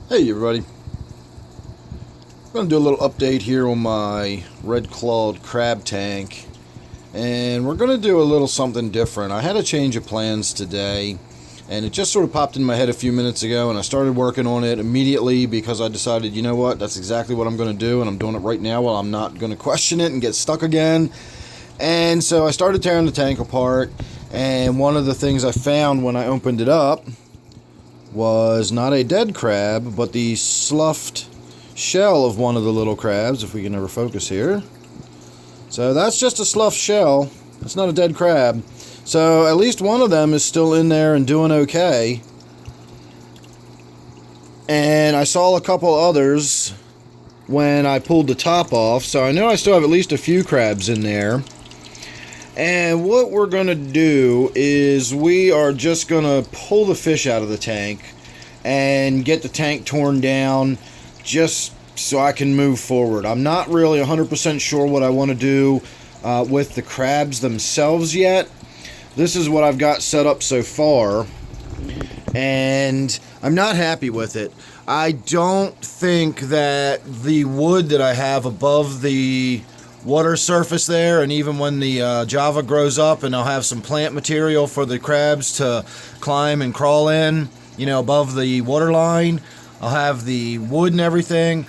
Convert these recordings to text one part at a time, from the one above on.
Hey everybody, I'm going to do a little update here on my red-clawed crab tank, and we're going to do a little something different. I had a change of plans today, and it just sort of popped in my head a few minutes ago, and I started working on it immediately because I decided, you know what, that's exactly what I'm going to do, and I'm doing it right now while I'm not going to question it and get stuck again. And so I started tearing the tank apart, and one of the things I found when I opened it up was not a dead crab, but the sloughed shell of one of the little crabs, if we can ever focus here. So that's just a sloughed shell. It's not a dead crab. So at least one of them is still in there and doing okay. And I saw a couple others when I pulled the top off, so I know I still have at least a few crabs in there. And what we're going to do is we are just going to pull the fish out of the tank and get the tank torn down just so I can move forward. I'm not really 100% sure what I want to do with the crabs themselves yet. This is what I've got set up so far, and I'm not happy with it. I don't think that the wood that I have above the water surface there, and even when the Java grows up and I'll have some plant material for the crabs to climb and crawl in, you know, above the water line, I'll have the wood and everything.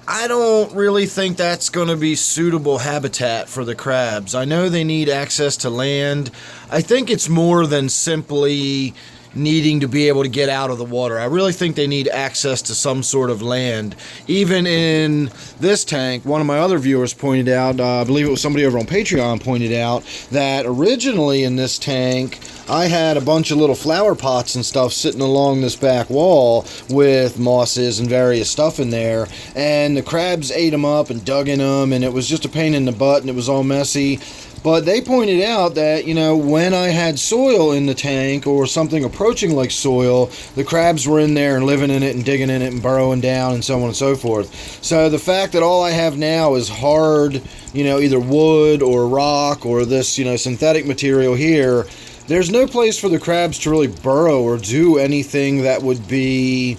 I don't really think that's going to be suitable habitat for the crabs. I know they need access to land. I think it's more than simply needing to be able to get out of the water. I really think they need access to some sort of land. Even in this tank, one of my other viewers pointed out, I believe it was somebody over on Patreon pointed out, that originally in this tank I had a bunch of little flower pots and stuff sitting along this back wall with mosses and various stuff in there, and the crabs ate them up and dug in them, and it was just a pain in the butt and it was all messy. But they pointed out that, you know, when I had soil in the tank or something approaching like soil, the crabs were in there and living in it and digging in it and burrowing down and so on and so forth. So the fact that all I have now is hard, you know, either wood or rock or this, you know, synthetic material here, there's no place for the crabs to really burrow or do anything that would be,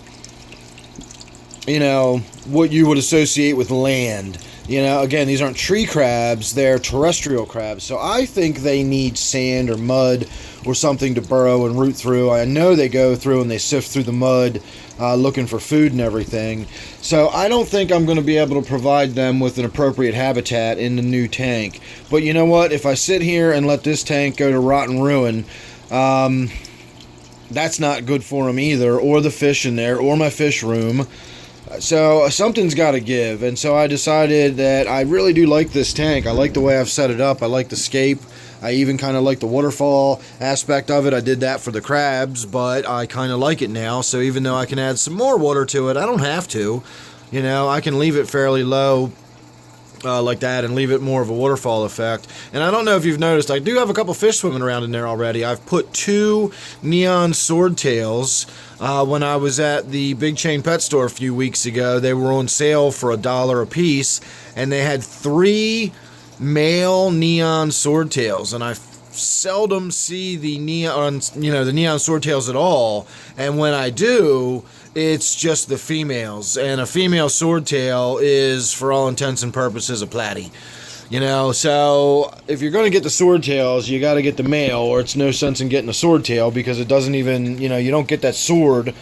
you know, what you would associate with land. You know, again, these aren't tree crabs, they're terrestrial crabs. So I think they need sand or mud or something to burrow and root through. I know they go through and they sift through the mud looking for food and everything. So I don't think I'm going to be able to provide them with an appropriate habitat in the new tank. But you know what? If I sit here and let this tank go to rot and ruin, that's not good for them either, or the fish in there, or my fish room. So something's got to give, and so I decided that I really do like this tank. I like the way I've set it up. I like the scape. I even kind of like the waterfall aspect of it. I did that for the crabs, but I kind of like it now. So even though I can add some more water to it, I don't have to. You know, I can leave it fairly low like that and leave it more of a waterfall effect. And I don't know if you've noticed, I do have a couple fish swimming around in there already. I've put 2 neon swordtails. When I was at the Big Chain Pet Store a few weeks ago, they were on sale for $1 a piece, and they had 3 male neon swordtails, and I seldom see the neon, you know, the neon swordtails at all. And when I do, it's just the females, and a female swordtail is, for all intents and purposes, a platy. You know, so if you're going to get the swordtails, you got to get the male, or it's no sense in getting a swordtail because it doesn't even, you know, you don't get that sword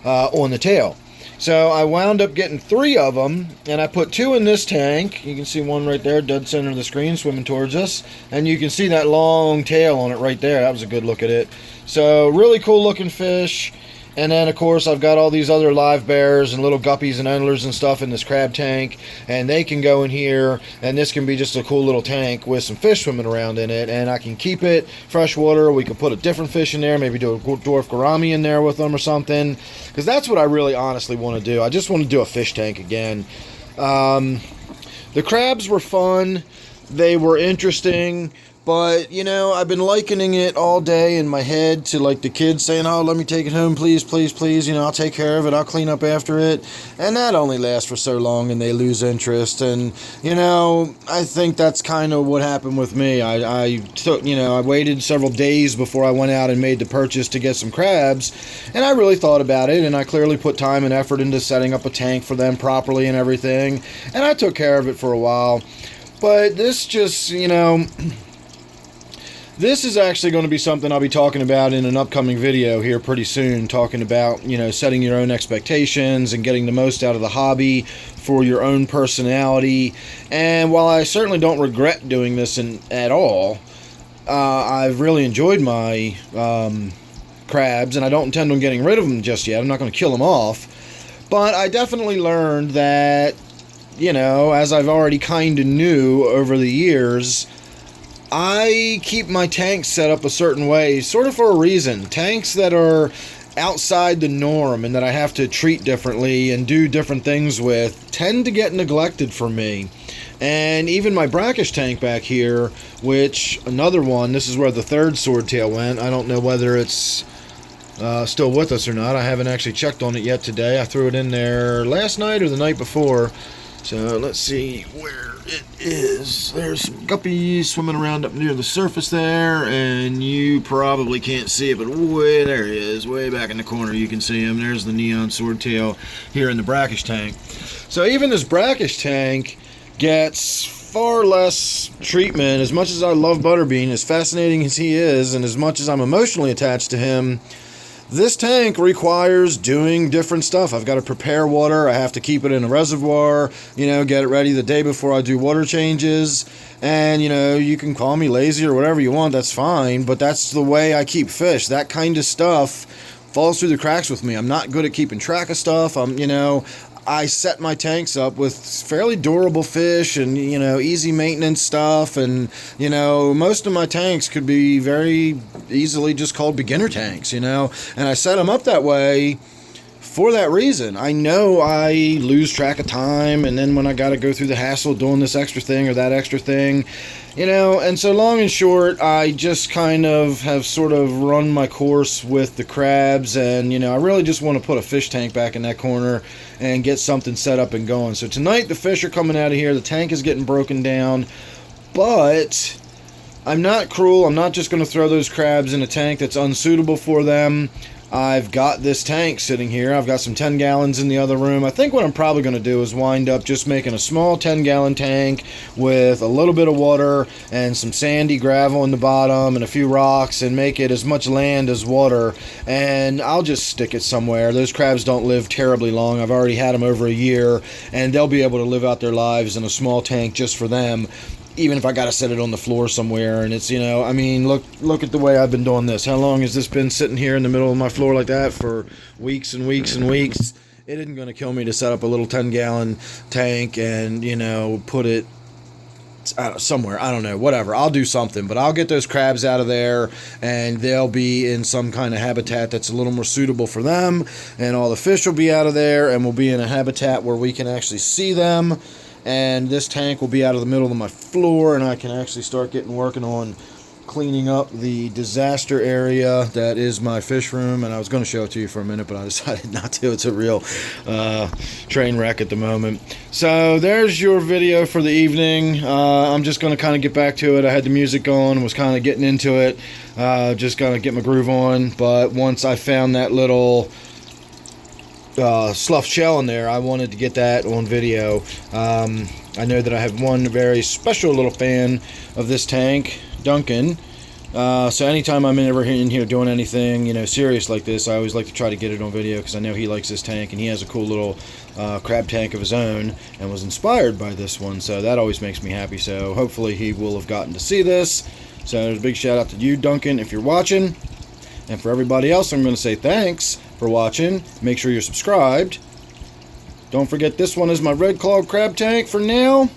on the tail. So I wound up getting 3 of them, and I put 2 in this tank. You can see one right there, dead center of the screen, swimming towards us, and you can see that long tail on it right there. That was a good look at it. So really cool looking fish. And then, of course, I've got all these other live bears and little guppies and antlers and stuff in this crab tank, and they can go in here, and this can be just a cool little tank with some fish swimming around in it, and I can keep it freshwater. We can put a different fish in there, maybe do a dwarf gourami in there with them or something, because that's what I really honestly want to do. I just want to do a fish tank again. The crabs were fun. They were interesting, But, you know, I've been likening it all day in my head to, like, the kids saying, oh, let me take it home, please, please, please. You know, I'll take care of it. I'll clean up after it. And that only lasts for so long, and they lose interest. And, you know, I think that's kind of what happened with me. I waited several days before I went out and made the purchase to get some crabs. And I really thought about it, and I clearly put time and effort into setting up a tank for them properly and everything. And I took care of it for a while. But this just, you know... This is actually going to be something I'll be talking about in an upcoming video here pretty soon, talking about, you know, setting your own expectations and getting the most out of the hobby for your own personality. And while I certainly don't regret doing this at all, I've really enjoyed my crabs, and I don't intend on getting rid of them just yet. I'm not going to kill them off. But I definitely learned that, you know, as I've already kind of knew over the years, I keep my tanks set up a certain way, sort of for a reason. Tanks that are outside the norm and that I have to treat differently and do different things with tend to get neglected for me. And even my Brackish tank back here, which, another one, this is where the third swordtail went. I don't know whether it's still with us or not. I haven't actually checked on it yet today. I threw it in there last night or the night before. So let's see where it is. There's some guppies swimming around up near the surface there, and you probably can't see it, but way there he is, way back in the corner. You can see him. There's the neon swordtail here in the Brackish tank. So even this Brackish tank gets far less treatment. As much as I love Butterbean, as fascinating as he is, and as much as I'm emotionally attached to him, this tank requires doing different stuff. I've got to prepare water. I have to keep it in a reservoir, you know, get it ready the day before I do water changes. And, you know, you can call me lazy or whatever you want. That's fine. But that's the way I keep fish. That kind of stuff falls through the cracks with me. I'm not good at keeping track of stuff. I set my tanks up with fairly durable fish and, you know, easy maintenance stuff. And, you know, most of my tanks could be very easily just called beginner tanks, you know. And I set them up that way for that reason. I know I lose track of time, and then when I got to go through the hassle doing this extra thing or that extra thing, you know. And so long and short, I just kind of have sort of run my course with the crabs, and, you know, I really just want to put a fish tank back in that corner and get something set up and going. So tonight the fish are coming out of here. The tank is getting broken down, but I'm not cruel. I'm not just going to throw those crabs in a tank that's unsuitable for them. I've got this tank sitting here. I've got some 10 gallons in the other room. I think what I'm probably going to do is wind up just making a small 10-gallon tank with a little bit of water and some sandy gravel in the bottom and a few rocks, and make it as much land as water. And I'll just stick it somewhere. Those crabs don't live terribly long. I've already had them over a year, and they'll be able to live out their lives in a small tank just for them, even if I got to set it on the floor somewhere. And it's, you know, I mean, look at the way I've been doing this. How long has this been sitting here in the middle of my floor like that? For weeks and weeks and weeks. It isn't going to kill me to set up a little 10-gallon tank and, you know, put it somewhere. I don't know, whatever. I'll do something, but I'll get those crabs out of there, and they'll be in some kind of habitat that's a little more suitable for them, and all the fish will be out of there, and we'll be in a habitat where we can actually see them. And this tank will be out of the middle of my floor, and I can actually start working on cleaning up the disaster area that is my fish room. And I was going to show it to you for a minute, but I decided not to. It's a real train wreck at the moment. So there's your video for the evening. I'm just going to kind of get back to it. I had the music on, was kind of getting into it, just going to get my groove on. But once I found that little slough shell in there, I wanted to get that on video. I know that I have one very special little fan of this tank, Duncan. So anytime I'm ever in here doing anything, you know, serious like this, I always like to try to get it on video, because I know he likes this tank, and he has a cool little crab tank of his own and was inspired by this one. So that always makes me happy. So hopefully he will have gotten to see this. So there's a big shout out to you, Duncan, if you're watching. And for everybody else, I'm going to say thanks for watching. Make sure you're subscribed. Don't forget, this one is my red claw crab tank for now.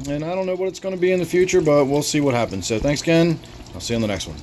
And I don't know what it's going to be in the future, but we'll see what happens. So thanks again. I'll see you on the next one.